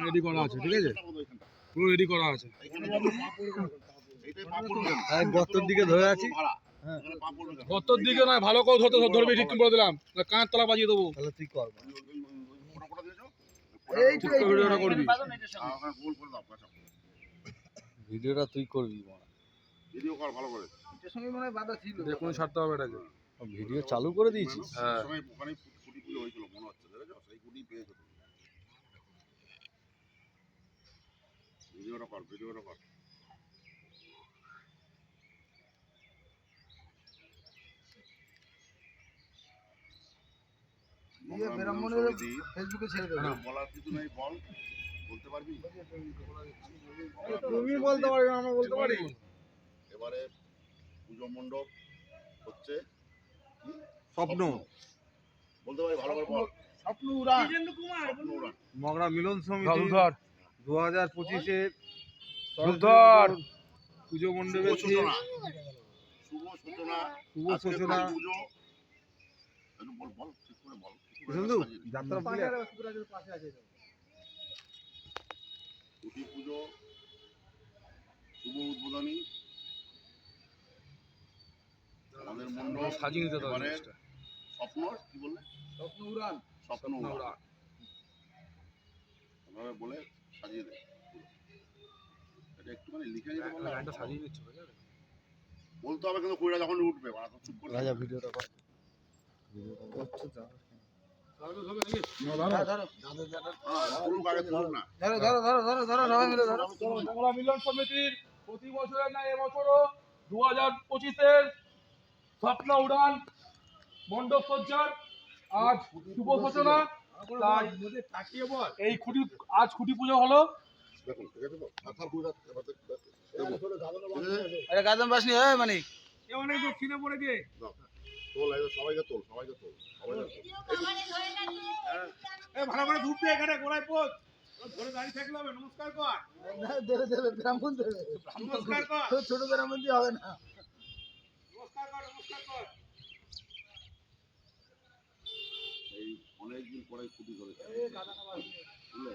Ready করা আছে, ঠিক আছে, পুরো রেডি করা আছে। গর্তের দিকে ধরে আছি, গর্তের দিকে নয়, ভালো করে ধরবি, ঠিক করে দিলাম, কাঁচ তলা বাজিয়ে দেবো। তাহলে তুই কর, ভিডিওটা করবি, ভিডিওটা তুই করবি, ভিডিও কর ভালো করে। দেখুন ছাড়তে হবে এটাকে। ভিডিও চালু করে দিয়েছিস? হ্যাঁ, ওখানে কুটি পুজো হয়েছিল মনে হচ্ছে, দেখেছো? সেই কুটি পেয়েছো তুমি। ভিডিওটা কর, ভিডিওটা কর। ফেসবুকে ছেড়ে দেবো। বলার কিছু নেই, বল, বলতে পারবি? তুমি বলতে পারবে, আমরা বলতে পারি। এবারে পুজো মণ্ডপ হচ্ছে স্বপ্ন বলতে পারি, ভালো করে বল। স্বপ্ন উড়ান, স্বপ্ন উড়ান। মগরা মিলন সমিতি ধর 2025-এর ধর পুজো শুভ মণ্ডপের সূচনা, শুভ সূচনা, শুভ আজকে সূচনা। পুজো, একটু বল, বল, ঠিক করে বল। বন্ধু যাত্রা প্লেয়ার কুটি পুজো, শুভ উদ্বোধনী, আমাদের মণ্ডপ সাজিয়ে নিতে হবে এবারে জিনিসটা। স্বপ্ন, কি বললে? স্বপ্ন উড়ান, স্বপ্ন উড়ান। এভাবে বলে সাজিয়ে দে। এটা একটুখানি লিখে দিতে পারলে লাইনটা সাজিয়ে নিচ্ছ, ঠিক আছে? বলতে হবে, কিন্তু কুড়িটা যখন উঠবে বাড়া তো চুপ করে রাজা ভিডিওটা কর। তুলুক আগে, তুলুক না। বাংলা মিলন সমিতির প্রতি বছরের না এবছরও 2025-এর স্বপ্ন উড়ান মণ্ডপ সজ্জার আজ শুভ সূচনা। তাই এই খুঁটি, আজ খুঁটি পুজো হলো। দেখুন, ঠিক আছে তো? মাথার কুড়িটা এবার আরে গাজন বাসনি মানে এ অনেক দক্ষিণে পড়ে গিয়ে তোল, সবাইকে তোল, সবাইকে তোল, সবাইকে তোল। ভালো করে ধূপ দে, এখানে গোড়ায় পোত ধরে দাঁড়িয়ে থাকলে হবে। নমস্কার কর, দেবে ব্রাহ্মণ দেবে, নমস্কার কর, ছোট ব্রাহ্মণ দিয়ে হবে না। নমস্কার কর, নমস্কার কর। এই অনেকদিন পরে ছুটি করেছে, বুঝলে?